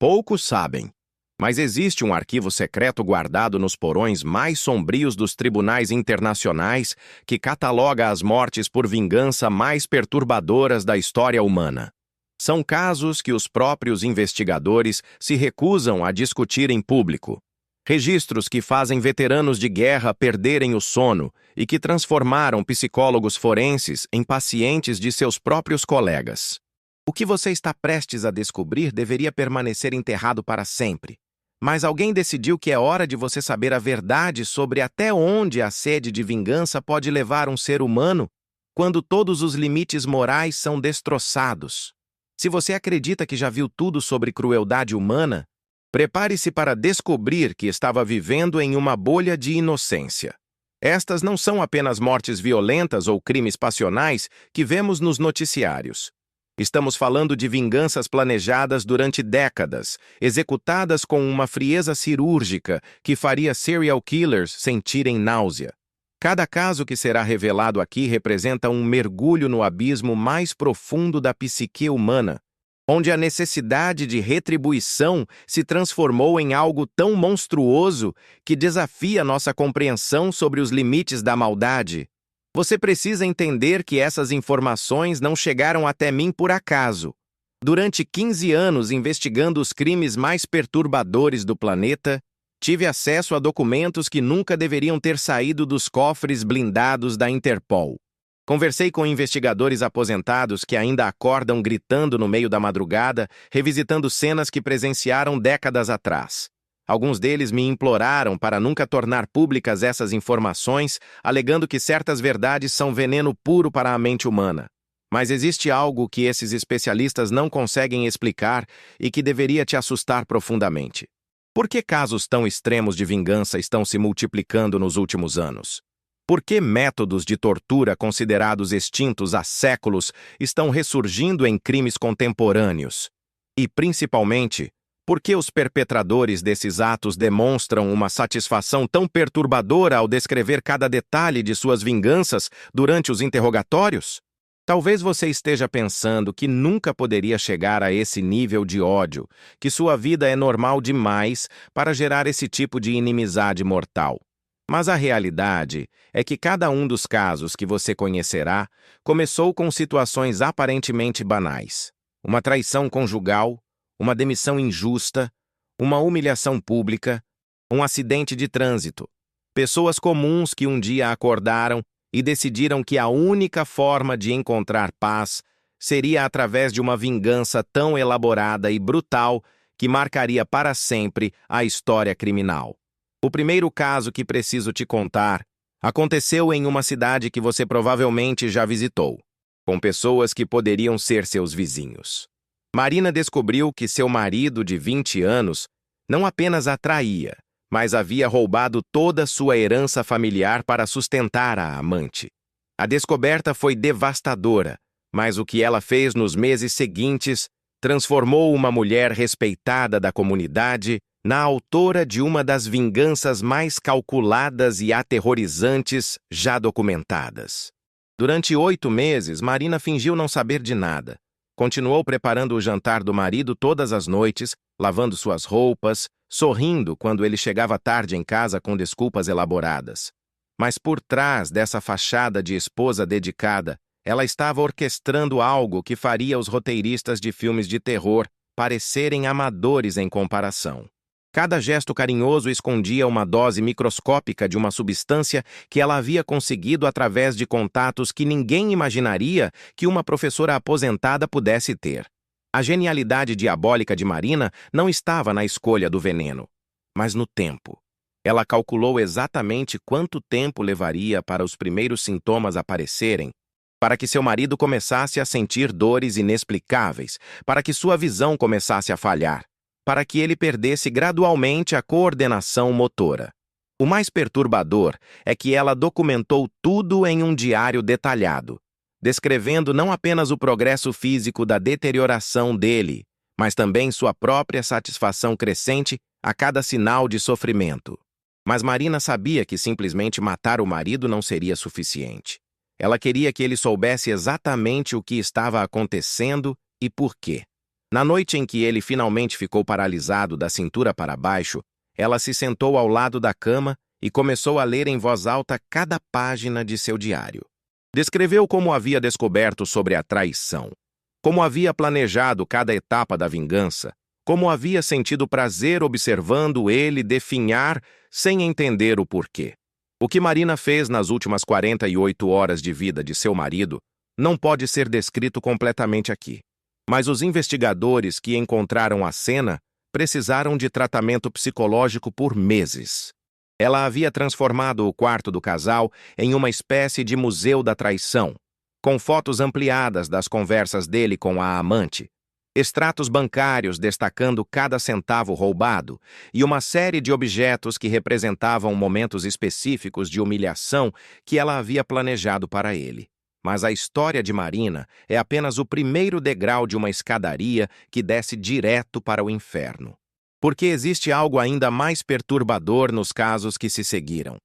Poucos sabem, mas existe um arquivo secreto guardado nos porões mais sombrios dos tribunais internacionais que cataloga as mortes por vingança mais perturbadoras da história humana. São casos que os próprios investigadores se recusam a discutir em público. Registros que fazem veteranos de guerra perderem o sono e que transformaram psicólogos forenses em pacientes de seus próprios colegas. O que você está prestes a descobrir deveria permanecer enterrado para sempre. Mas alguém decidiu que é hora de você saber a verdade sobre até onde a sede de vingança pode levar um ser humano quando todos os limites morais são destroçados. Se você acredita que já viu tudo sobre crueldade humana, prepare-se para descobrir que estava vivendo em uma bolha de inocência. Estas não são apenas mortes violentas ou crimes passionais que vemos nos noticiários. Estamos falando de vinganças planejadas durante décadas, executadas com uma frieza cirúrgica que faria serial killers sentirem náusea. Cada caso que será revelado aqui representa um mergulho no abismo mais profundo da psique humana, onde a necessidade de retribuição se transformou em algo tão monstruoso que desafia nossa compreensão sobre os limites da maldade. Você precisa entender que essas informações não chegaram até mim por acaso. Durante 15 anos investigando os crimes mais perturbadores do planeta, tive acesso a documentos que nunca deveriam ter saído dos cofres blindados da Interpol. Conversei com investigadores aposentados que ainda acordam gritando no meio da madrugada, revisitando cenas que presenciaram décadas atrás. Alguns deles me imploraram para nunca tornar públicas essas informações, alegando que certas verdades são veneno puro para a mente humana. Mas existe algo que esses especialistas não conseguem explicar e que deveria te assustar profundamente. Por que casos tão extremos de vingança estão se multiplicando nos últimos anos? Por que métodos de tortura considerados extintos há séculos estão ressurgindo em crimes contemporâneos? E, principalmente, por que os perpetradores desses atos demonstram uma satisfação tão perturbadora ao descrever cada detalhe de suas vinganças durante os interrogatórios? Talvez você esteja pensando que nunca poderia chegar a esse nível de ódio, que sua vida é normal demais para gerar esse tipo de inimizade mortal. Mas a realidade é que cada um dos casos que você conhecerá começou com situações aparentemente banais. Uma traição conjugal, uma demissão injusta, uma humilhação pública, um acidente de trânsito. Pessoas comuns que um dia acordaram e decidiram que a única forma de encontrar paz seria através de uma vingança tão elaborada e brutal que marcaria para sempre a história criminal. O primeiro caso que preciso te contar aconteceu em uma cidade que você provavelmente já visitou, com pessoas que poderiam ser seus vizinhos. Marina descobriu que seu marido de 20 anos não apenas a traía, mas havia roubado toda sua herança familiar para sustentar a amante. A descoberta foi devastadora, mas o que ela fez nos meses seguintes transformou uma mulher respeitada da comunidade na autora de uma das vinganças mais calculadas e aterrorizantes já documentadas. Durante 8 meses, Marina fingiu não saber de nada. Continuou preparando o jantar do marido todas as noites, lavando suas roupas, sorrindo quando ele chegava tarde em casa com desculpas elaboradas. Mas por trás dessa fachada de esposa dedicada, ela estava orquestrando algo que faria os roteiristas de filmes de terror parecerem amadores em comparação. Cada gesto carinhoso escondia uma dose microscópica de uma substância que ela havia conseguido através de contatos que ninguém imaginaria que uma professora aposentada pudesse ter. A genialidade diabólica de Marina não estava na escolha do veneno, mas no tempo. Ela calculou exatamente quanto tempo levaria para os primeiros sintomas aparecerem, para que seu marido começasse a sentir dores inexplicáveis, para que sua visão começasse a falhar, para que ele perdesse gradualmente a coordenação motora. O mais perturbador é que ela documentou tudo em um diário detalhado, descrevendo não apenas o progresso físico da deterioração dele, mas também sua própria satisfação crescente a cada sinal de sofrimento. Mas Marina sabia que simplesmente matar o marido não seria suficiente. Ela queria que ele soubesse exatamente o que estava acontecendo e por quê. Na noite em que ele finalmente ficou paralisado da cintura para baixo, ela se sentou ao lado da cama e começou a ler em voz alta cada página de seu diário. Descreveu como havia descoberto sobre a traição, como havia planejado cada etapa da vingança, como havia sentido prazer observando ele definhar sem entender o porquê. O que Marina fez nas últimas 48 horas de vida de seu marido não pode ser descrito completamente aqui. Mas os investigadores que encontraram a cena precisaram de tratamento psicológico por meses. Ela havia transformado o quarto do casal em uma espécie de museu da traição, com fotos ampliadas das conversas dele com a amante, extratos bancários destacando cada centavo roubado e uma série de objetos que representavam momentos específicos de humilhação que ela havia planejado para ele. Mas a história de Marina é apenas o primeiro degrau de uma escadaria que desce direto para o inferno. Porque existe algo ainda mais perturbador nos casos que se seguiram.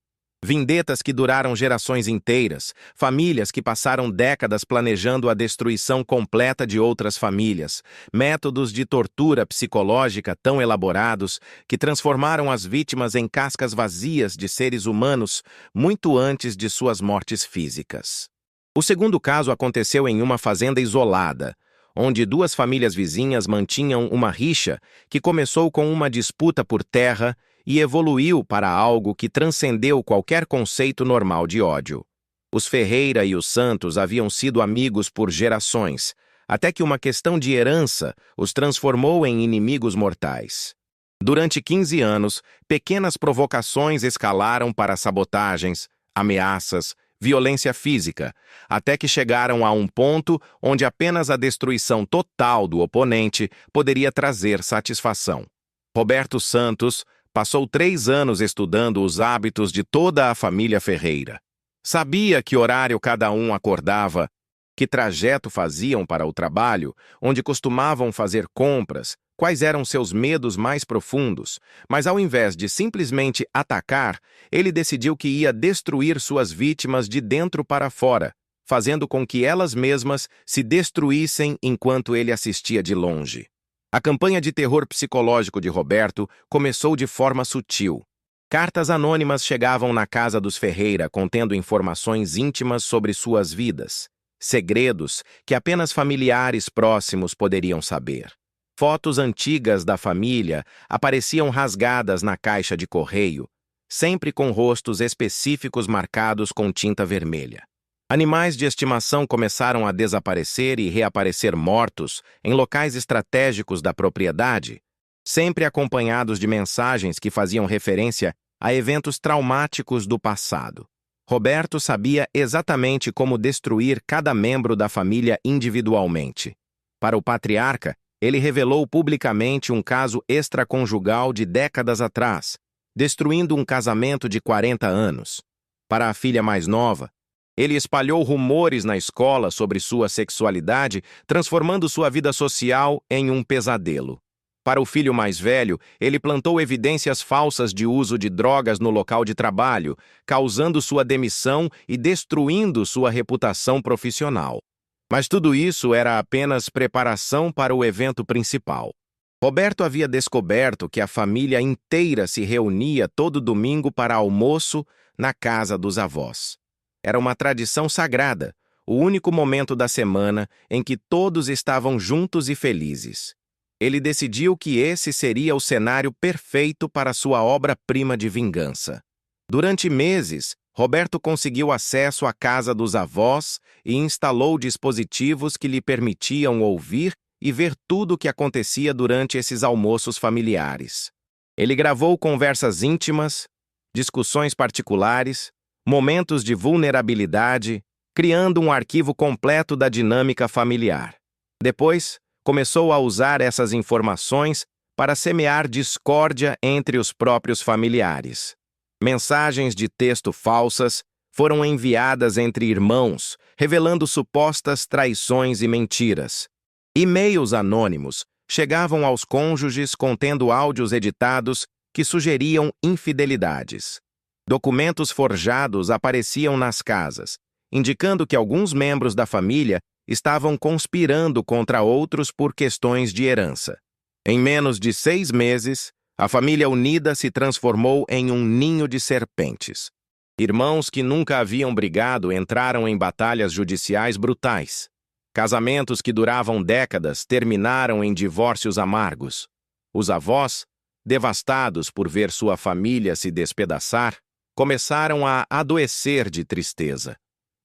Vindetas que duraram gerações inteiras, famílias que passaram décadas planejando a destruição completa de outras famílias, métodos de tortura psicológica tão elaborados que transformaram as vítimas em cascas vazias de seres humanos muito antes de suas mortes físicas. O segundo caso aconteceu em uma fazenda isolada, onde duas famílias vizinhas mantinham uma rixa que começou com uma disputa por terra e evoluiu para algo que transcendeu qualquer conceito normal de ódio. Os Ferreira e os Santos haviam sido amigos por gerações, até que uma questão de herança os transformou em inimigos mortais. Durante 15 anos, pequenas provocações escalaram para sabotagens, ameaças, violência física, até que chegaram a um ponto onde apenas a destruição total do oponente poderia trazer satisfação. Roberto Santos passou 3 anos estudando os hábitos de toda a família Ferreira. Sabia que horário cada um acordava, que trajeto faziam para o trabalho, onde costumavam fazer compras, quais eram seus medos mais profundos, mas ao invés de simplesmente atacar, ele decidiu que ia destruir suas vítimas de dentro para fora, fazendo com que elas mesmas se destruíssem enquanto ele assistia de longe. A campanha de terror psicológico de Roberto começou de forma sutil. Cartas anônimas chegavam na casa dos Ferreira contendo informações íntimas sobre suas vidas, segredos que apenas familiares próximos poderiam saber. Fotos antigas da família apareciam rasgadas na caixa de correio, sempre com rostos específicos marcados com tinta vermelha. Animais de estimação começaram a desaparecer e reaparecer mortos em locais estratégicos da propriedade, sempre acompanhados de mensagens que faziam referência a eventos traumáticos do passado. Roberto sabia exatamente como destruir cada membro da família individualmente. Para o patriarca, ele revelou publicamente um caso extraconjugal de décadas atrás, destruindo um casamento de 40 anos. Para a filha mais nova, ele espalhou rumores na escola sobre sua sexualidade, transformando sua vida social em um pesadelo. Para o filho mais velho, ele plantou evidências falsas de uso de drogas no local de trabalho, causando sua demissão e destruindo sua reputação profissional. Mas tudo isso era apenas preparação para o evento principal. Roberto havia descoberto que a família inteira se reunia todo domingo para almoço na casa dos avós. Era uma tradição sagrada, o único momento da semana em que todos estavam juntos e felizes. Ele decidiu que esse seria o cenário perfeito para sua obra-prima de vingança. Durante meses, Roberto conseguiu acesso à casa dos avós e instalou dispositivos que lhe permitiam ouvir e ver tudo o que acontecia durante esses almoços familiares. Ele gravou conversas íntimas, discussões particulares, momentos de vulnerabilidade, criando um arquivo completo da dinâmica familiar. Depois, começou a usar essas informações para semear discórdia entre os próprios familiares. Mensagens de texto falsas foram enviadas entre irmãos, revelando supostas traições e mentiras. E-mails anônimos chegavam aos cônjuges contendo áudios editados que sugeriam infidelidades. Documentos forjados apareciam nas casas, indicando que alguns membros da família estavam conspirando contra outros por questões de herança. Em menos de 6 meses, a família unida se transformou em um ninho de serpentes. Irmãos que nunca haviam brigado entraram em batalhas judiciais brutais. Casamentos que duravam décadas terminaram em divórcios amargos. Os avós, devastados por ver sua família se despedaçar, começaram a adoecer de tristeza.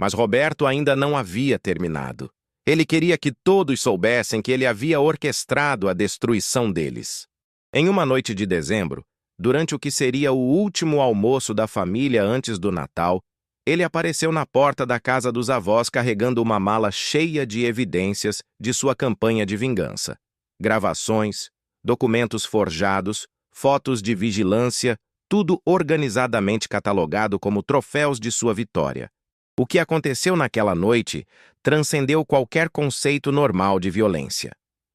Mas Roberto ainda não havia terminado. Ele queria que todos soubessem que ele havia orquestrado a destruição deles. Em uma noite de dezembro, durante o que seria o último almoço da família antes do Natal, ele apareceu na porta da casa dos avós carregando uma mala cheia de evidências de sua campanha de vingança. Gravações, documentos forjados, fotos de vigilância, tudo organizadamente catalogado como troféus de sua vitória. O que aconteceu naquela noite transcendeu qualquer conceito normal de violência.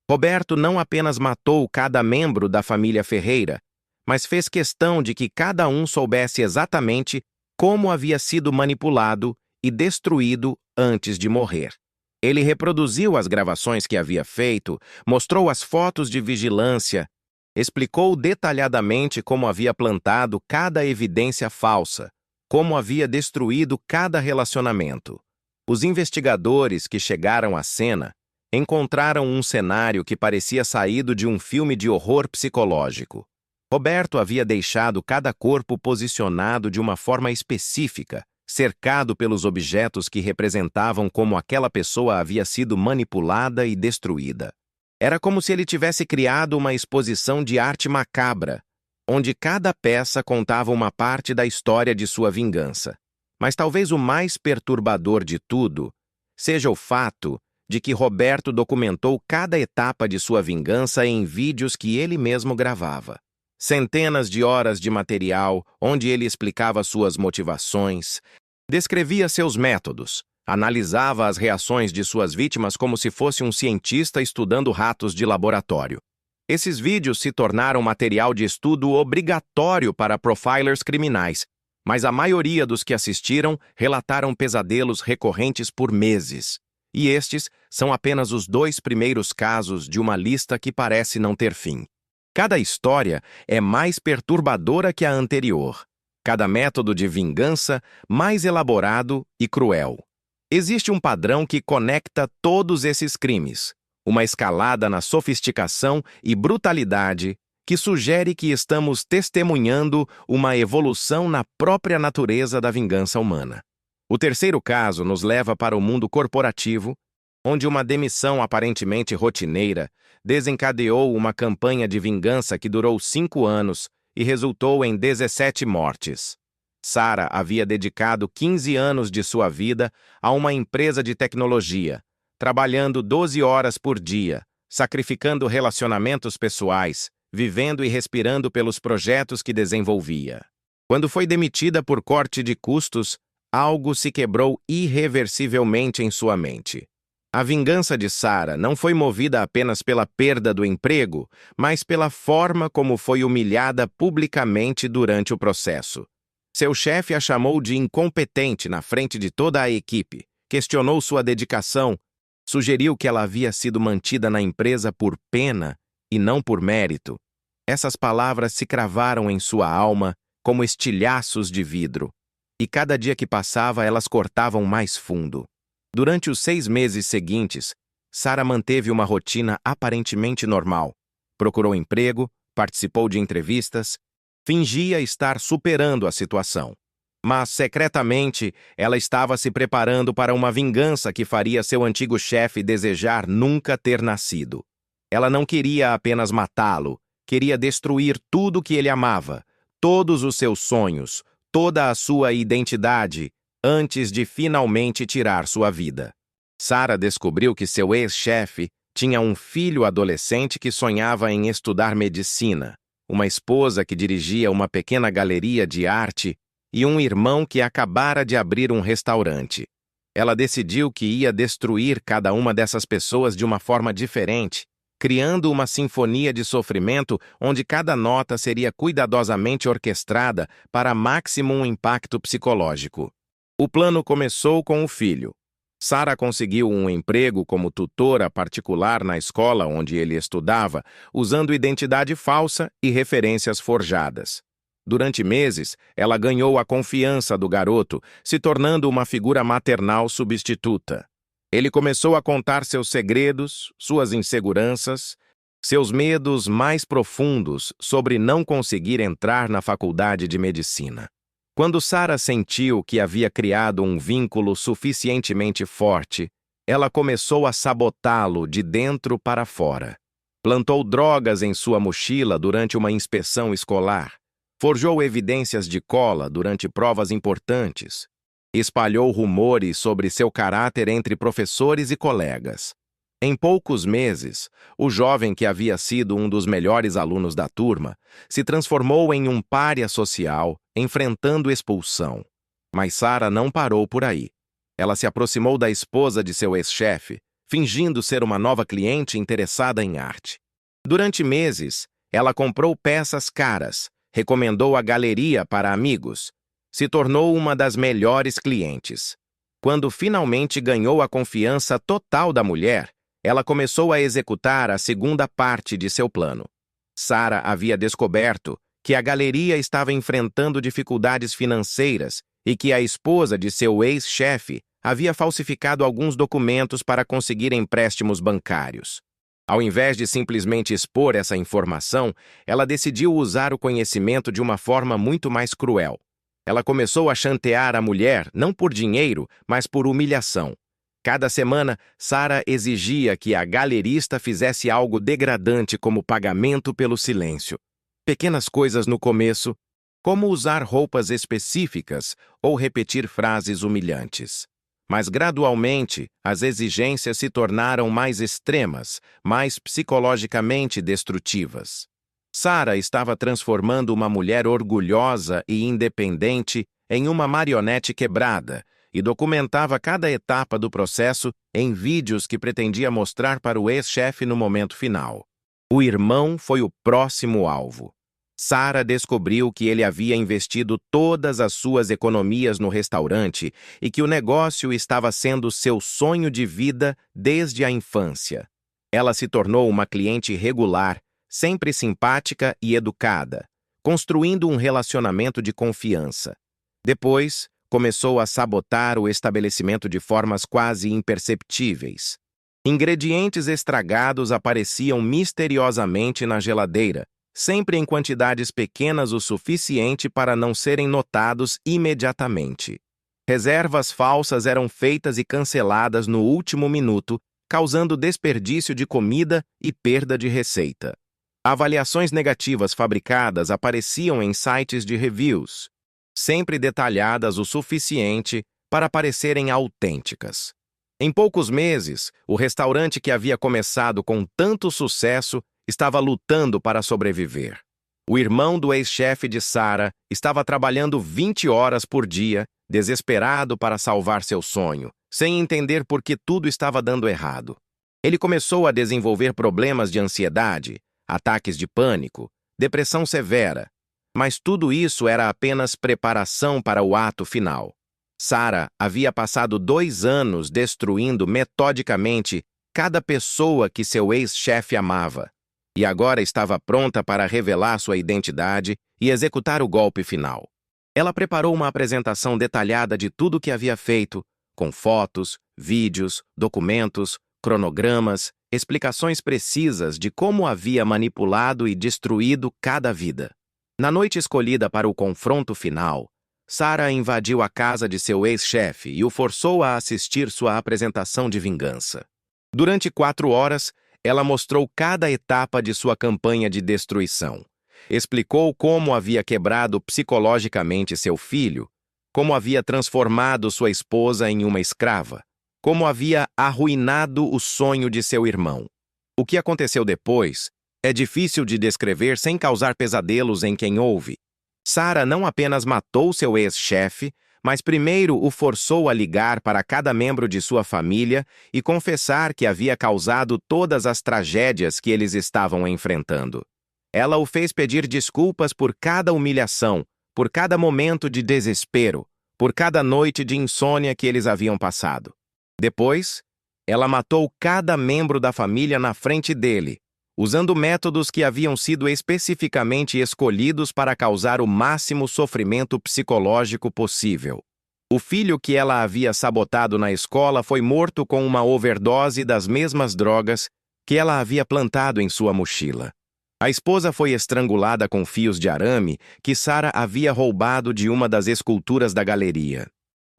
Roberto não apenas matou cada membro da família Ferreira, mas fez questão de que cada um soubesse exatamente como havia sido manipulado e destruído antes de morrer. Ele reproduziu as gravações que havia feito, mostrou as fotos de vigilância, explicou detalhadamente como havia plantado cada evidência falsa, como havia destruído cada relacionamento. Os investigadores que chegaram à cena encontraram um cenário que parecia saído de um filme de horror psicológico. Roberto havia deixado cada corpo posicionado de uma forma específica, cercado pelos objetos que representavam como aquela pessoa havia sido manipulada e destruída. Era como se ele tivesse criado uma exposição de arte macabra, onde cada peça contava uma parte da história de sua vingança. Mas talvez o mais perturbador de tudo seja o fato de que Roberto documentou cada etapa de sua vingança em vídeos que ele mesmo gravava. Centenas de horas de material onde ele explicava suas motivações, descrevia seus métodos, analisava as reações de suas vítimas como se fosse um cientista estudando ratos de laboratório. Esses vídeos se tornaram material de estudo obrigatório para profilers criminais, mas a maioria dos que assistiram relataram pesadelos recorrentes por meses. E estes são apenas os 2 primeiros casos de uma lista que parece não ter fim. Cada história é mais perturbadora que a anterior. Cada método de vingança mais elaborado e cruel. Existe um padrão que conecta todos esses crimes, uma escalada na sofisticação e brutalidade que sugere que estamos testemunhando uma evolução na própria natureza da vingança humana. O terceiro caso nos leva para o mundo corporativo, onde uma demissão aparentemente rotineira desencadeou uma campanha de vingança que durou 5 anos e resultou em 17 mortes. Sarah havia dedicado 15 anos de sua vida a uma empresa de tecnologia, trabalhando 12 horas por dia, sacrificando relacionamentos pessoais, vivendo e respirando pelos projetos que desenvolvia. Quando foi demitida por corte de custos, algo se quebrou irreversivelmente em sua mente. A vingança de Sarah não foi movida apenas pela perda do emprego, mas pela forma como foi humilhada publicamente durante o processo. Seu chefe a chamou de incompetente na frente de toda a equipe, questionou sua dedicação, sugeriu que ela havia sido mantida na empresa por pena e não por mérito. Essas palavras se cravaram em sua alma como estilhaços de vidro, e cada dia que passava elas cortavam mais fundo. Durante os 6 meses seguintes, Sarah manteve uma rotina aparentemente normal. Procurou emprego, participou de entrevistas, fingia estar superando a situação. Mas, secretamente, ela estava se preparando para uma vingança que faria seu antigo chefe desejar nunca ter nascido. Ela não queria apenas matá-lo, queria destruir tudo que ele amava, todos os seus sonhos, toda a sua identidade, antes de finalmente tirar sua vida. Sarah descobriu que seu ex-chefe tinha um filho adolescente que sonhava em estudar medicina, uma esposa que dirigia uma pequena galeria de arte e um irmão que acabara de abrir um restaurante. Ela decidiu que ia destruir cada uma dessas pessoas de uma forma diferente, criando uma sinfonia de sofrimento onde cada nota seria cuidadosamente orquestrada para máximo impacto psicológico. O plano começou com o filho. Sara conseguiu um emprego como tutora particular na escola onde ele estudava, usando identidade falsa e referências forjadas. Durante meses, ela ganhou a confiança do garoto, se tornando uma figura maternal substituta. Ele começou a contar seus segredos, suas inseguranças, seus medos mais profundos sobre não conseguir entrar na faculdade de medicina. Quando Sara sentiu que havia criado um vínculo suficientemente forte, ela começou a sabotá-lo de dentro para fora. Plantou drogas em sua mochila durante uma inspeção escolar. Forjou evidências de cola durante provas importantes. Espalhou rumores sobre seu caráter entre professores e colegas. Em poucos meses, o jovem que havia sido um dos melhores alunos da turma se transformou em um pária social, enfrentando expulsão. Mas Sara não parou por aí. Ela se aproximou da esposa de seu ex-chefe, fingindo ser uma nova cliente interessada em arte. Durante meses, ela comprou peças caras, recomendou a galeria para amigos, se tornou uma das melhores clientes. Quando finalmente ganhou a confiança total da mulher, ela começou a executar a segunda parte de seu plano. Sara havia descoberto que a galeria estava enfrentando dificuldades financeiras e que a esposa de seu ex-chefe havia falsificado alguns documentos para conseguir empréstimos bancários. Ao invés de simplesmente expor essa informação, ela decidiu usar o conhecimento de uma forma muito mais cruel. Ela começou a chantagear a mulher não por dinheiro, mas por humilhação. Cada semana, Sara exigia que a galerista fizesse algo degradante como pagamento pelo silêncio. Pequenas coisas no começo, como usar roupas específicas ou repetir frases humilhantes. Mas, gradualmente, as exigências se tornaram mais extremas, mais psicologicamente destrutivas. Sara estava transformando uma mulher orgulhosa e independente em uma marionete quebrada, e documentava cada etapa do processo em vídeos que pretendia mostrar para o ex-chefe no momento final. O irmão foi o próximo alvo. Sara descobriu que ele havia investido todas as suas economias no restaurante e que o negócio estava sendo seu sonho de vida desde a infância. Ela se tornou uma cliente regular, sempre simpática e educada, construindo um relacionamento de confiança. Depois, começou a sabotar o estabelecimento de formas quase imperceptíveis. Ingredientes estragados apareciam misteriosamente na geladeira, sempre em quantidades pequenas o suficiente para não serem notados imediatamente. Reservas falsas eram feitas e canceladas no último minuto, causando desperdício de comida e perda de receita. Avaliações negativas fabricadas apareciam em sites de reviews, sempre detalhadas o suficiente para parecerem autênticas. Em poucos meses, o restaurante que havia começado com tanto sucesso estava lutando para sobreviver. O irmão do ex-chefe de Sara estava trabalhando 20 horas por dia, desesperado para salvar seu sonho, sem entender por que tudo estava dando errado. Ele começou a desenvolver problemas de ansiedade, ataques de pânico, depressão severa, mas tudo isso era apenas preparação para o ato final. Sara havia passado 2 anos destruindo metodicamente cada pessoa que seu ex-chefe amava, e agora estava pronta para revelar sua identidade e executar o golpe final. Ela preparou uma apresentação detalhada de tudo o que havia feito, com fotos, vídeos, documentos, cronogramas, explicações precisas de como havia manipulado e destruído cada vida. Na noite escolhida para o confronto final, Sara invadiu a casa de seu ex-chefe e o forçou a assistir sua apresentação de vingança. Durante 4 horas, ela mostrou cada etapa de sua campanha de destruição. Explicou como havia quebrado psicologicamente seu filho, como havia transformado sua esposa em uma escrava, como havia arruinado o sonho de seu irmão. O que aconteceu depois é difícil de descrever sem causar pesadelos em quem ouve. Sara não apenas matou seu ex-chefe, mas primeiro o forçou a ligar para cada membro de sua família e confessar que havia causado todas as tragédias que eles estavam enfrentando. Ela o fez pedir desculpas por cada humilhação, por cada momento de desespero, por cada noite de insônia que eles haviam passado. Depois, ela matou cada membro da família na frente dele, usando métodos que haviam sido especificamente escolhidos para causar o máximo sofrimento psicológico possível. O filho que ela havia sabotado na escola foi morto com uma overdose das mesmas drogas que ela havia plantado em sua mochila. A esposa foi estrangulada com fios de arame que Sarah havia roubado de uma das esculturas da galeria.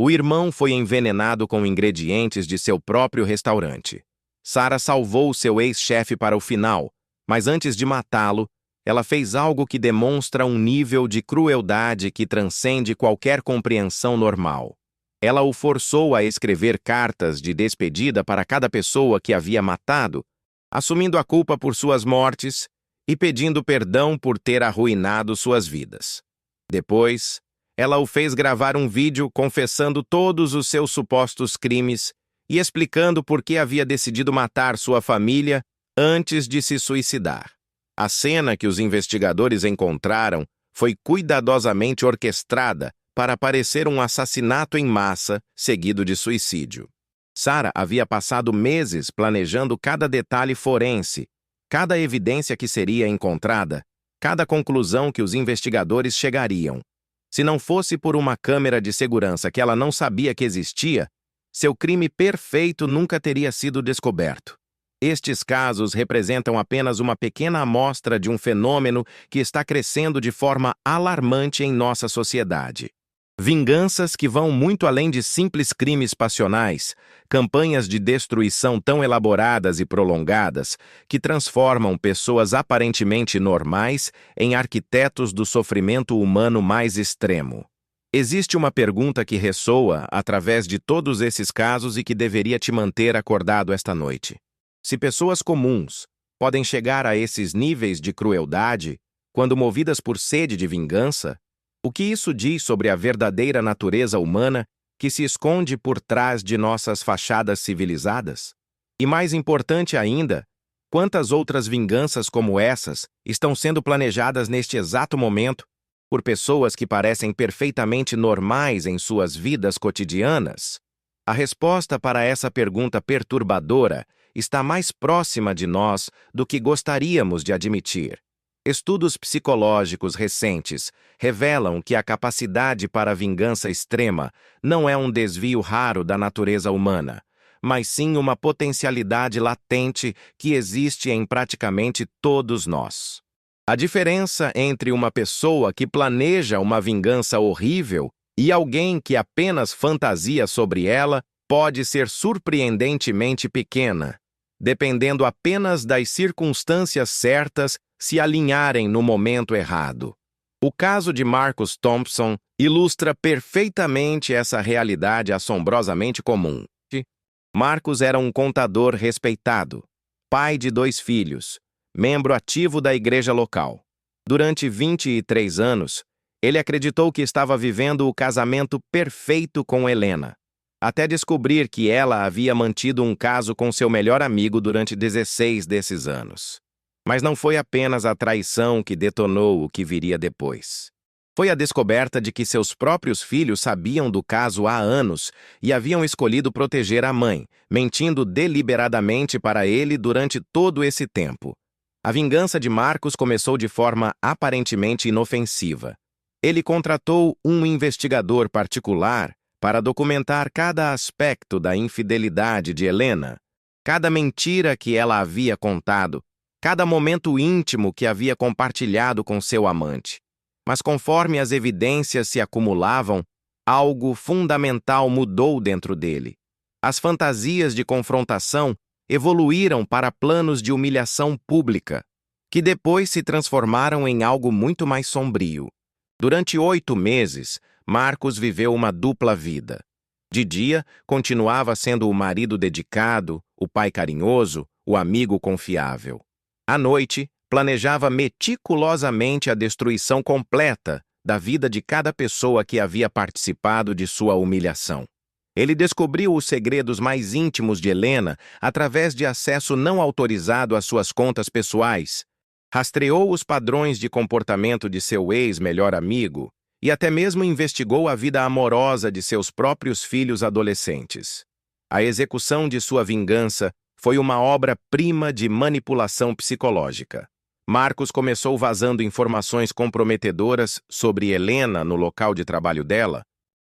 O irmão foi envenenado com ingredientes de seu próprio restaurante. Sarah salvou seu ex-chefe para o final, mas antes de matá-lo, ela fez algo que demonstra um nível de crueldade que transcende qualquer compreensão normal. Ela o forçou a escrever cartas de despedida para cada pessoa que havia matado, assumindo a culpa por suas mortes e pedindo perdão por ter arruinado suas vidas. Depois, ela o fez gravar um vídeo confessando todos os seus supostos crimes e explicando por que havia decidido matar sua família antes de se suicidar. A cena que os investigadores encontraram foi cuidadosamente orquestrada para parecer um assassinato em massa seguido de suicídio. Sarah havia passado meses planejando cada detalhe forense, cada evidência que seria encontrada, cada conclusão que os investigadores chegariam. Se não fosse por uma câmera de segurança que ela não sabia que existia, seu crime perfeito nunca teria sido descoberto. Estes casos representam apenas uma pequena amostra de um fenômeno que está crescendo de forma alarmante em nossa sociedade. Vinganças que vão muito além de simples crimes passionais, campanhas de destruição tão elaboradas e prolongadas que transformam pessoas aparentemente normais em arquitetos do sofrimento humano mais extremo. Existe uma pergunta que ressoa através de todos esses casos e que deveria te manter acordado esta noite. Se pessoas comuns podem chegar a esses níveis de crueldade quando movidas por sede de vingança, o que isso diz sobre a verdadeira natureza humana que se esconde por trás de nossas fachadas civilizadas? E mais importante ainda, quantas outras vinganças como essas estão sendo planejadas neste exato momento por pessoas que parecem perfeitamente normais em suas vidas cotidianas? A resposta para essa pergunta perturbadora está mais próxima de nós do que gostaríamos de admitir. Estudos psicológicos recentes revelam que a capacidade para a vingança extrema não é um desvio raro da natureza humana, mas sim uma potencialidade latente que existe em praticamente todos nós. A diferença entre uma pessoa que planeja uma vingança horrível e alguém que apenas fantasia sobre ela pode ser surpreendentemente pequena, dependendo apenas das circunstâncias certas se alinharem no momento errado. O caso de Marcus Thompson ilustra perfeitamente essa realidade assombrosamente comum. Marcus era um contador respeitado, pai de 2 filhos, membro ativo da igreja local. Durante 23 anos, ele acreditou que estava vivendo o casamento perfeito com Helena, até descobrir que ela havia mantido um caso com seu melhor amigo durante 16 desses anos. Mas não foi apenas a traição que detonou o que viria depois. Foi a descoberta de que seus próprios filhos sabiam do caso há anos e haviam escolhido proteger a mãe, mentindo deliberadamente para ele durante todo esse tempo. A vingança de Marcus começou de forma aparentemente inofensiva. Ele contratou um investigador particular para documentar cada aspecto da infidelidade de Helena, cada mentira que ela havia contado, cada momento íntimo que havia compartilhado com seu amante. Mas conforme as evidências se acumulavam, algo fundamental mudou dentro dele. As fantasias de confrontação evoluíram para planos de humilhação pública, que depois se transformaram em algo muito mais sombrio. Durante 8 meses, Marcus viveu uma dupla vida. De dia, continuava sendo o marido dedicado, o pai carinhoso, o amigo confiável. À noite, planejava meticulosamente a destruição completa da vida de cada pessoa que havia participado de sua humilhação. Ele descobriu os segredos mais íntimos de Helena através de acesso não autorizado às suas contas pessoais, rastreou os padrões de comportamento de seu ex-melhor amigo e até mesmo investigou a vida amorosa de seus próprios filhos adolescentes. A execução de sua vingança foi uma obra-prima de manipulação psicológica. Marcos começou vazando informações comprometedoras sobre Helena no local de trabalho dela,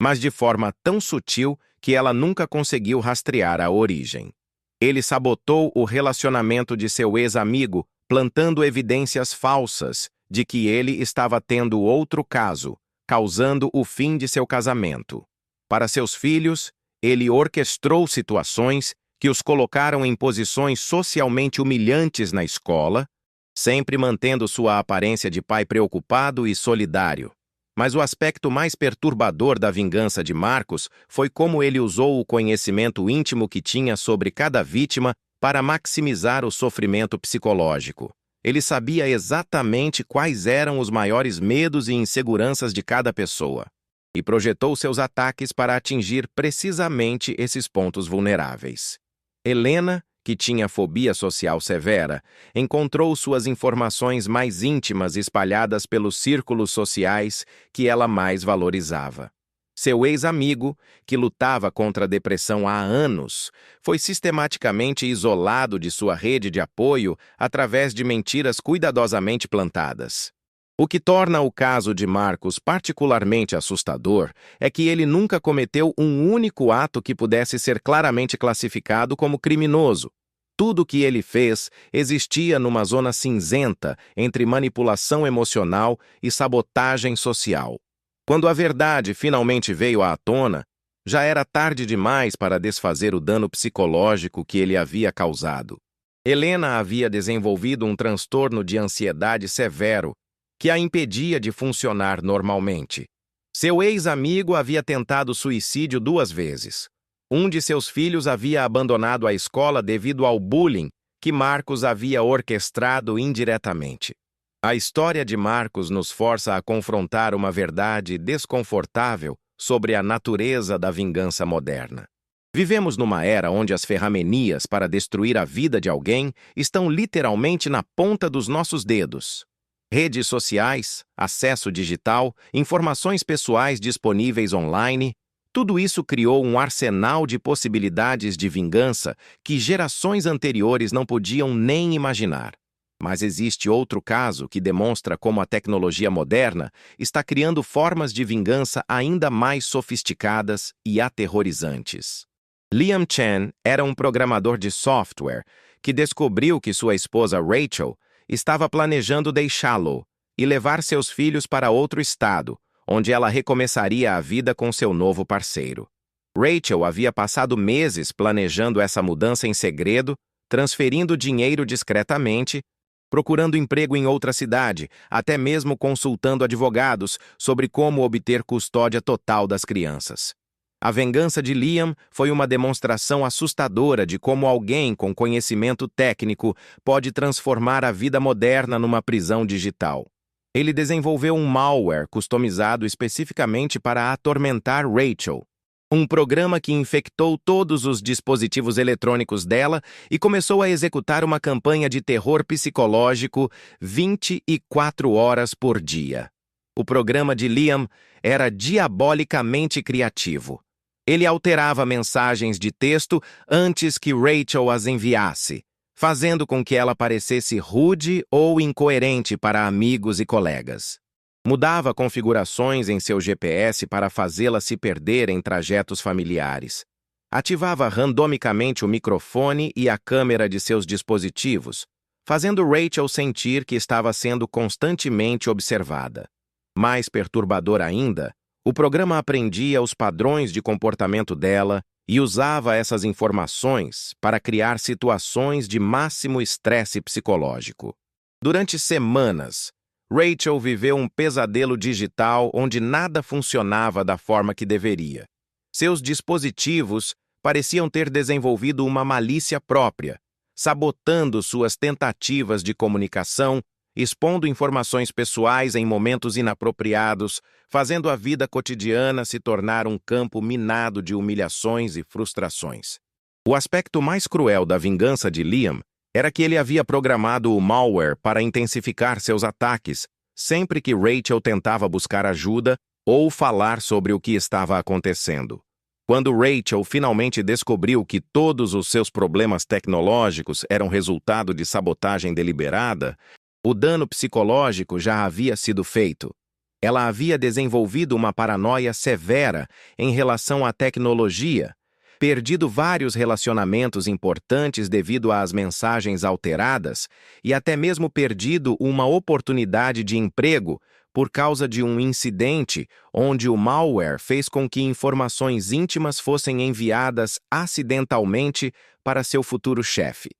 mas de forma tão sutil que ela nunca conseguiu rastrear a origem. Ele sabotou o relacionamento de seu ex-amigo, plantando evidências falsas de que ele estava tendo outro caso, causando o fim de seu casamento. Para seus filhos, ele orquestrou situações que os colocaram em posições socialmente humilhantes na escola, sempre mantendo sua aparência de pai preocupado e solidário. Mas o aspecto mais perturbador da vingança de Marcos foi como ele usou o conhecimento íntimo que tinha sobre cada vítima para maximizar o sofrimento psicológico. Ele sabia exatamente quais eram os maiores medos e inseguranças de cada pessoa, e projetou seus ataques para atingir precisamente esses pontos vulneráveis. Helena, que tinha fobia social severa, encontrou suas informações mais íntimas espalhadas pelos círculos sociais que ela mais valorizava. Seu ex-amigo, que lutava contra a depressão há anos, foi sistematicamente isolado de sua rede de apoio através de mentiras cuidadosamente plantadas. O que torna o caso de Marcos particularmente assustador é que ele nunca cometeu um único ato que pudesse ser claramente classificado como criminoso. Tudo o que ele fez existia numa zona cinzenta entre manipulação emocional e sabotagem social. Quando a verdade finalmente veio à tona, já era tarde demais para desfazer o dano psicológico que ele havia causado. Helena havia desenvolvido um transtorno de ansiedade severo que a impedia de funcionar normalmente. Seu ex-amigo havia tentado suicídio 2 vezes. Um de seus filhos havia abandonado a escola devido ao bullying que Marcos havia orquestrado indiretamente. A história de Marcos nos força a confrontar uma verdade desconfortável sobre a natureza da vingança moderna. Vivemos numa era onde as ferramentas para destruir a vida de alguém estão literalmente na ponta dos nossos dedos. Redes sociais, acesso digital, informações pessoais disponíveis online, tudo isso criou um arsenal de possibilidades de vingança que gerações anteriores não podiam nem imaginar. Mas existe outro caso que demonstra como a tecnologia moderna está criando formas de vingança ainda mais sofisticadas e aterrorizantes. Liam Chen era um programador de software que descobriu que sua esposa Rachel estava planejando deixá-lo e levar seus filhos para outro estado, onde ela recomeçaria a vida com seu novo parceiro. Rachel havia passado meses planejando essa mudança em segredo, transferindo dinheiro discretamente, procurando emprego em outra cidade, até mesmo consultando advogados sobre como obter custódia total das crianças. A vingança de Liam foi uma demonstração assustadora de como alguém com conhecimento técnico pode transformar a vida moderna numa prisão digital. Ele desenvolveu um malware customizado especificamente para atormentar Rachel, um programa que infectou todos os dispositivos eletrônicos dela e começou a executar uma campanha de terror psicológico 24 horas por dia. O programa de Liam era diabolicamente criativo. Ele alterava mensagens de texto antes que Rachel as enviasse, fazendo com que ela parecesse rude ou incoerente para amigos e colegas. Mudava configurações em seu GPS para fazê-la se perder em trajetos familiares. Ativava randomicamente o microfone e a câmera de seus dispositivos, fazendo Rachel sentir que estava sendo constantemente observada. Mais perturbador ainda, o programa aprendia os padrões de comportamento dela e usava essas informações para criar situações de máximo estresse psicológico. Durante semanas, Rachel viveu um pesadelo digital onde nada funcionava da forma que deveria. Seus dispositivos pareciam ter desenvolvido uma malícia própria, sabotando suas tentativas de comunicação, expondo informações pessoais em momentos inapropriados, fazendo a vida cotidiana se tornar um campo minado de humilhações e frustrações. O aspecto mais cruel da vingança de Liam era que ele havia programado o malware para intensificar seus ataques sempre que Rachel tentava buscar ajuda ou falar sobre o que estava acontecendo. Quando Rachel finalmente descobriu que todos os seus problemas tecnológicos eram resultado de sabotagem deliberada, o dano psicológico já havia sido feito. Ela havia desenvolvido uma paranoia severa em relação à tecnologia, perdido vários relacionamentos importantes devido às mensagens alteradas e até mesmo perdido uma oportunidade de emprego por causa de um incidente onde o malware fez com que informações íntimas fossem enviadas acidentalmente para seu futuro chefe.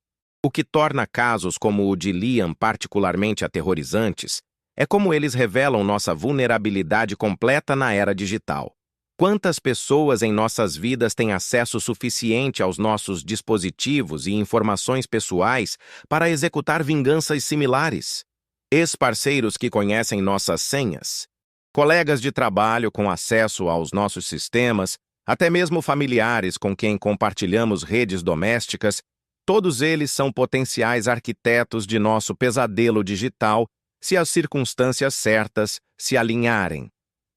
O que torna casos como o de Liam particularmente aterrorizantes é como eles revelam nossa vulnerabilidade completa na era digital. Quantas pessoas em nossas vidas têm acesso suficiente aos nossos dispositivos e informações pessoais para executar vinganças similares? Ex-parceiros que conhecem nossas senhas, colegas de trabalho com acesso aos nossos sistemas, até mesmo familiares com quem compartilhamos redes domésticas, todos eles são potenciais arquitetos de nosso pesadelo digital se as circunstâncias certas se alinharem.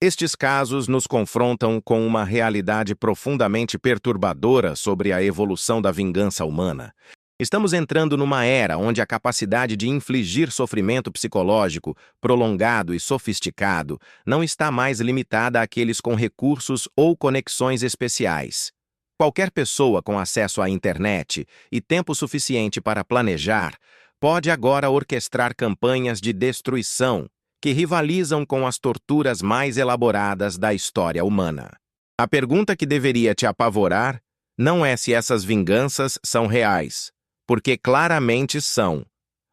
Estes casos nos confrontam com uma realidade profundamente perturbadora sobre a evolução da vingança humana. Estamos entrando numa era onde a capacidade de infligir sofrimento psicológico prolongado e sofisticado não está mais limitada àqueles com recursos ou conexões especiais. Qualquer pessoa com acesso à internet e tempo suficiente para planejar pode agora orquestrar campanhas de destruição que rivalizam com as torturas mais elaboradas da história humana. A pergunta que deveria te apavorar não é se essas vinganças são reais, porque claramente são.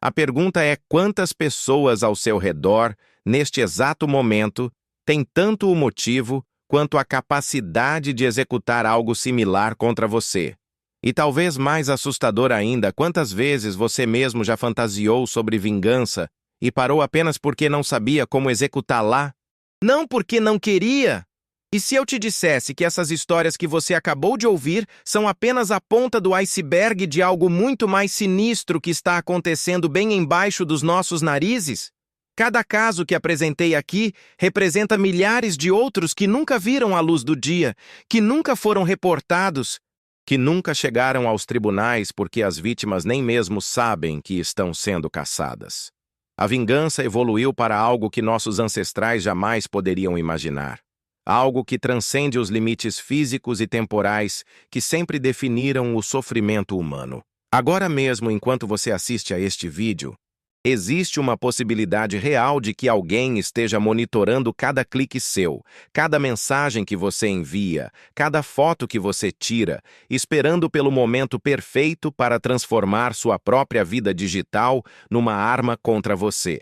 A pergunta é quantas pessoas ao seu redor, neste exato momento, têm tanto o motivo quanto a capacidade de executar algo similar contra você. E talvez mais assustador ainda, quantas vezes você mesmo já fantasiou sobre vingança e parou apenas porque não sabia como executá-la? Não porque não queria! E se eu te dissesse que essas histórias que você acabou de ouvir são apenas a ponta do iceberg de algo muito mais sinistro que está acontecendo bem embaixo dos nossos narizes? Cada caso que apresentei aqui representa milhares de outros que nunca viram a luz do dia, que nunca foram reportados, que nunca chegaram aos tribunais porque as vítimas nem mesmo sabem que estão sendo caçadas. A vingança evoluiu para algo que nossos ancestrais jamais poderiam imaginar. Algo que transcende os limites físicos e temporais que sempre definiram o sofrimento humano. Agora mesmo, enquanto você assiste a este vídeo, existe uma possibilidade real de que alguém esteja monitorando cada clique seu, cada mensagem que você envia, cada foto que você tira, esperando pelo momento perfeito para transformar sua própria vida digital numa arma contra você.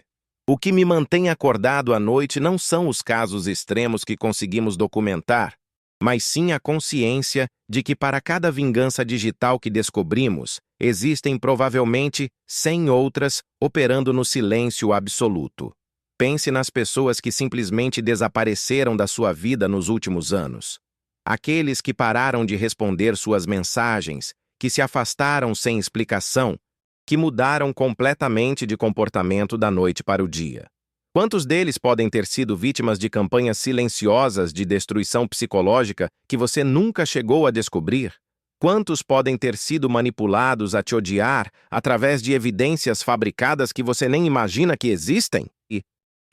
O que me mantém acordado à noite não são os casos extremos que conseguimos documentar, mas sim a consciência de que para cada vingança digital que descobrimos, existem provavelmente 100 outras operando no silêncio absoluto. Pense nas pessoas que simplesmente desapareceram da sua vida nos últimos anos. Aqueles que pararam de responder suas mensagens, que se afastaram sem explicação, que mudaram completamente de comportamento da noite para o dia. Quantos deles podem ter sido vítimas de campanhas silenciosas de destruição psicológica que você nunca chegou a descobrir? Quantos podem ter sido manipulados a te odiar através de evidências fabricadas que você nem imagina que existem? E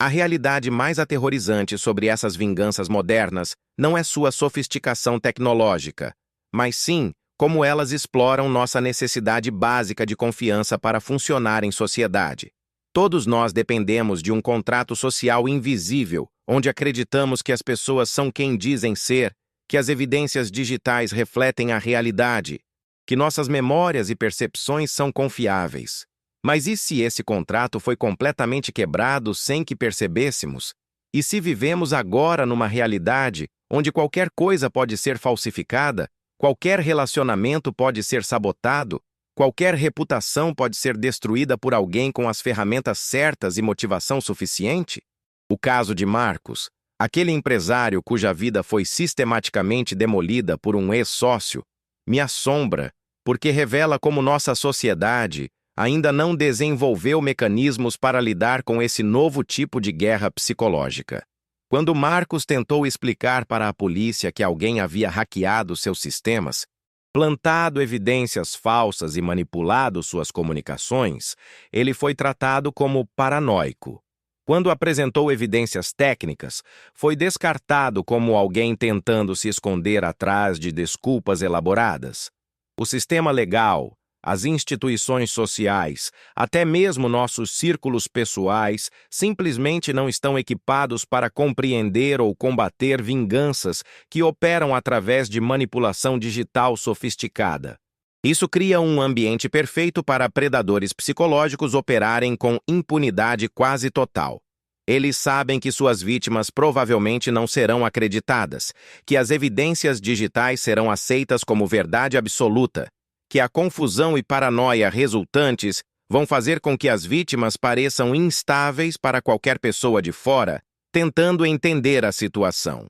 a realidade mais aterrorizante sobre essas vinganças modernas não é sua sofisticação tecnológica, mas sim como elas exploram nossa necessidade básica de confiança para funcionar em sociedade. Todos nós dependemos de um contrato social invisível, onde acreditamos que as pessoas são quem dizem ser, que as evidências digitais refletem a realidade, que nossas memórias e percepções são confiáveis. Mas e se esse contrato foi completamente quebrado sem que percebêssemos? E se vivemos agora numa realidade onde qualquer coisa pode ser falsificada, qualquer relacionamento pode ser sabotado, qualquer reputação pode ser destruída por alguém com as ferramentas certas e motivação suficiente? O caso de Marcos, aquele empresário cuja vida foi sistematicamente demolida por um ex-sócio, me assombra, porque revela como nossa sociedade ainda não desenvolveu mecanismos para lidar com esse novo tipo de guerra psicológica. Quando Marcos tentou explicar para a polícia que alguém havia hackeado seus sistemas, plantado evidências falsas e manipulado suas comunicações, ele foi tratado como paranoico. Quando apresentou evidências técnicas, foi descartado como alguém tentando se esconder atrás de desculpas elaboradas. O sistema legal, as instituições sociais, até mesmo nossos círculos pessoais, simplesmente não estão equipados para compreender ou combater vinganças que operam através de manipulação digital sofisticada. Isso cria um ambiente perfeito para predadores psicológicos operarem com impunidade quase total. Eles sabem que suas vítimas provavelmente não serão acreditadas, que as evidências digitais serão aceitas como verdade absoluta, que a confusão e paranoia resultantes vão fazer com que as vítimas pareçam instáveis para qualquer pessoa de fora, tentando entender a situação.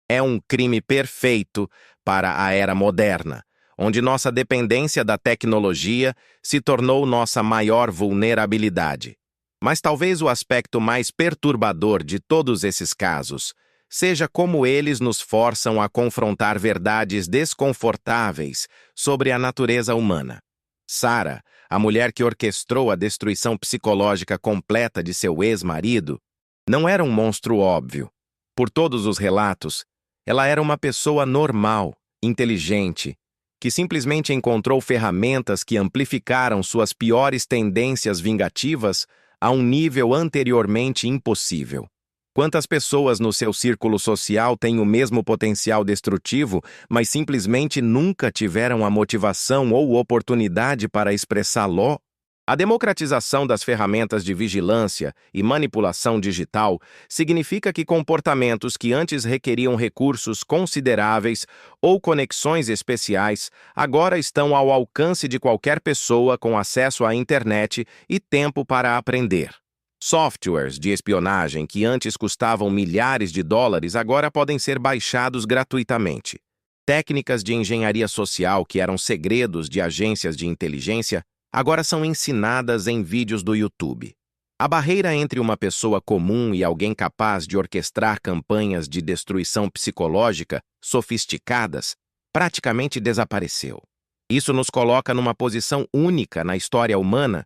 É um crime perfeito para a era moderna, onde nossa dependência da tecnologia se tornou nossa maior vulnerabilidade. Mas talvez o aspecto mais perturbador de todos esses casos seja como eles nos forçam a confrontar verdades desconfortáveis sobre a natureza humana. Sarah, a mulher que orquestrou a destruição psicológica completa de seu ex-marido, não era um monstro óbvio. Por todos os relatos, ela era uma pessoa normal, inteligente, que simplesmente encontrou ferramentas que amplificaram suas piores tendências vingativas a um nível anteriormente impossível. Quantas pessoas no seu círculo social têm o mesmo potencial destrutivo, mas simplesmente nunca tiveram a motivação ou oportunidade para expressá-lo? A democratização das ferramentas de vigilância e manipulação digital significa que comportamentos que antes requeriam recursos consideráveis ou conexões especiais agora estão ao alcance de qualquer pessoa com acesso à internet e tempo para aprender. Softwares de espionagem que antes custavam milhares de dólares agora podem ser baixados gratuitamente. Técnicas de engenharia social que eram segredos de agências de inteligência agora são ensinadas em vídeos do YouTube. A barreira entre uma pessoa comum e alguém capaz de orquestrar campanhas de destruição psicológica sofisticadas praticamente desapareceu. Isso nos coloca numa posição única na história humana,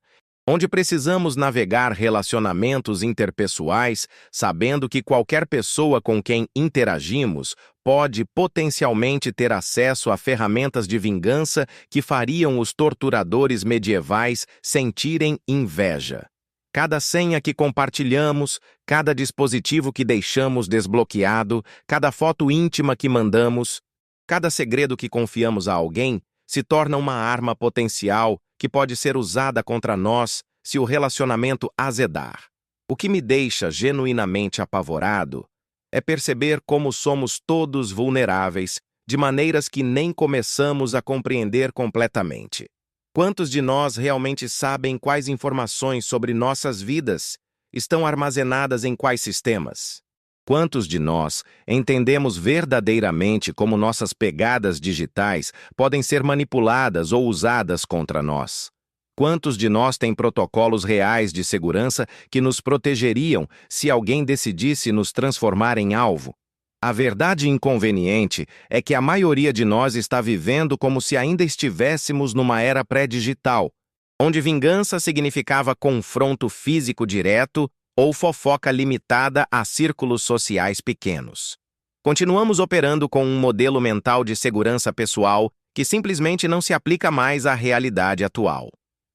onde precisamos navegar relacionamentos interpessoais, sabendo que qualquer pessoa com quem interagimos pode potencialmente ter acesso a ferramentas de vingança que fariam os torturadores medievais sentirem inveja. Cada senha que compartilhamos, cada dispositivo que deixamos desbloqueado, cada foto íntima que mandamos, cada segredo que confiamos a alguém se torna uma arma potencial que pode ser usada contra nós se o relacionamento azedar. O que me deixa genuinamente apavorado é perceber como somos todos vulneráveis de maneiras que nem começamos a compreender completamente. Quantos de nós realmente sabem quais informações sobre nossas vidas estão armazenadas em quais sistemas? Quantos de nós entendemos verdadeiramente como nossas pegadas digitais podem ser manipuladas ou usadas contra nós? Quantos de nós têm protocolos reais de segurança que nos protegeriam se alguém decidisse nos transformar em alvo? A verdade inconveniente é que a maioria de nós está vivendo como se ainda estivéssemos numa era pré-digital, onde vingança significava confronto físico direto ou fofoca limitada a círculos sociais pequenos. Continuamos operando com um modelo mental de segurança pessoal que simplesmente não se aplica mais à realidade atual.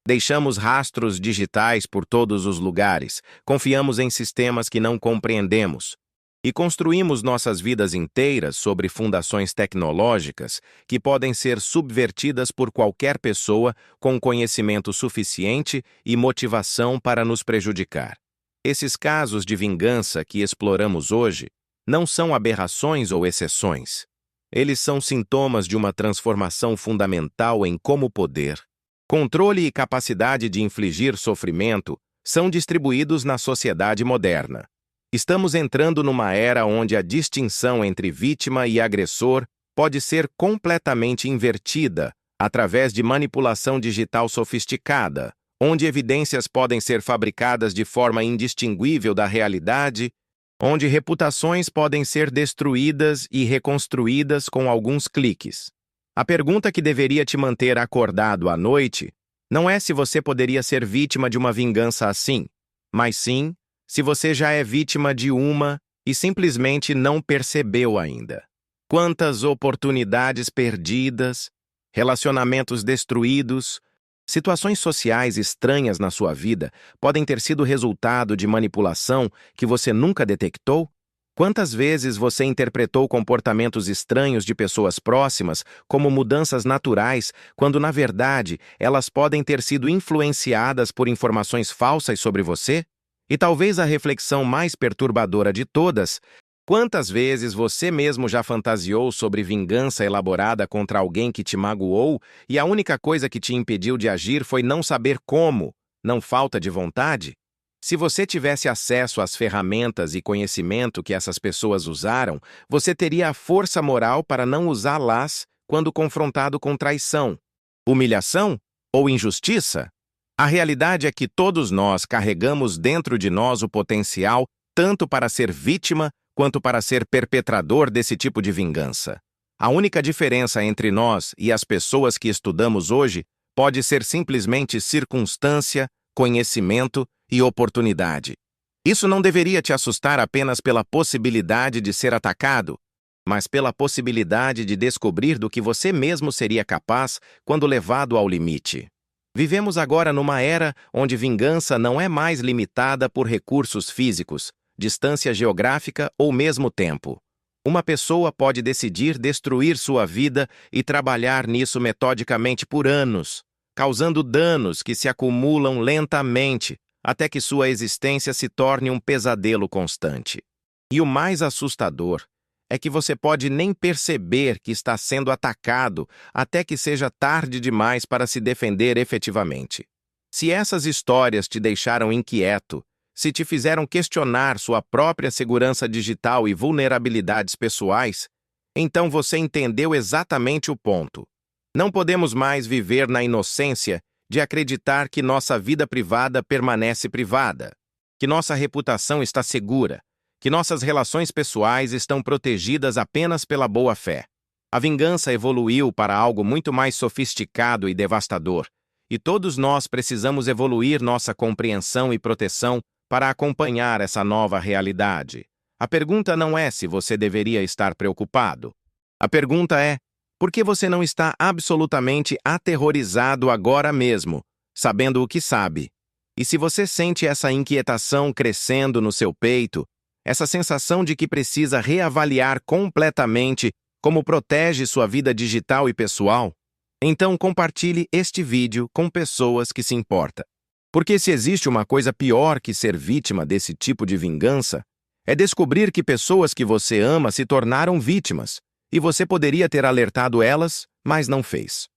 Deixamos rastros digitais por todos os lugares, confiamos em sistemas que não compreendemos e construímos nossas vidas inteiras sobre fundações tecnológicas que podem ser subvertidas por qualquer pessoa com conhecimento suficiente e motivação para nos prejudicar. Esses casos de vingança que exploramos hoje não são aberrações ou exceções. Eles são sintomas de uma transformação fundamental em como poder, controle e capacidade de infligir sofrimento são distribuídos na sociedade moderna. Estamos entrando numa era onde a distinção entre vítima e agressor pode ser completamente invertida através de manipulação digital sofisticada, onde evidências podem ser fabricadas de forma indistinguível da realidade, onde reputações podem ser destruídas e reconstruídas com alguns cliques. A pergunta que deveria te manter acordado à noite não é se você poderia ser vítima de uma vingança assim, mas sim se você já é vítima de uma e simplesmente não percebeu ainda. Quantas oportunidades perdidas, relacionamentos destruídos, situações sociais estranhas na sua vida podem ter sido resultado de manipulação que você nunca detectou? Quantas vezes você interpretou comportamentos estranhos de pessoas próximas como mudanças naturais, quando, na verdade, elas podem ter sido influenciadas por informações falsas sobre você? E talvez a reflexão mais perturbadora de todas: quantas vezes você mesmo já fantasiou sobre vingança elaborada contra alguém que te magoou e a única coisa que te impediu de agir foi não saber como, não falta de vontade? Se você tivesse acesso às ferramentas e conhecimento que essas pessoas usaram, você teria a força moral para não usá-las quando confrontado com traição, humilhação ou injustiça? A realidade é que todos nós carregamos dentro de nós o potencial tanto para ser vítima quanto para ser perpetrador desse tipo de vingança. A única diferença entre nós e as pessoas que estudamos hoje pode ser simplesmente circunstância, conhecimento e oportunidade. Isso não deveria te assustar apenas pela possibilidade de ser atacado, mas pela possibilidade de descobrir do que você mesmo seria capaz quando levado ao limite. Vivemos agora numa era onde vingança não é mais limitada por recursos físicos, distância geográfica ou mesmo tempo. Uma pessoa pode decidir destruir sua vida e trabalhar nisso metodicamente por anos, causando danos que se acumulam lentamente até que sua existência se torne um pesadelo constante. E o mais assustador é que você pode nem perceber que está sendo atacado até que seja tarde demais para se defender efetivamente. Se essas histórias te deixaram inquieto, se te fizeram questionar sua própria segurança digital e vulnerabilidades pessoais, então você entendeu exatamente o ponto. Não podemos mais viver na inocência de acreditar que nossa vida privada permanece privada, que nossa reputação está segura, que nossas relações pessoais estão protegidas apenas pela boa-fé. A vingança evoluiu para algo muito mais sofisticado e devastador, e todos nós precisamos evoluir nossa compreensão e proteção para acompanhar essa nova realidade. A pergunta não é se você deveria estar preocupado. A pergunta é: por que você não está absolutamente aterrorizado agora mesmo, sabendo o que sabe? E se você sente essa inquietação crescendo no seu peito, essa sensação de que precisa reavaliar completamente como protege sua vida digital e pessoal, então compartilhe este vídeo com pessoas que se importam. Porque se existe uma coisa pior que ser vítima desse tipo de vingança, é descobrir que pessoas que você ama se tornaram vítimas, e você poderia ter alertado elas, mas não fez.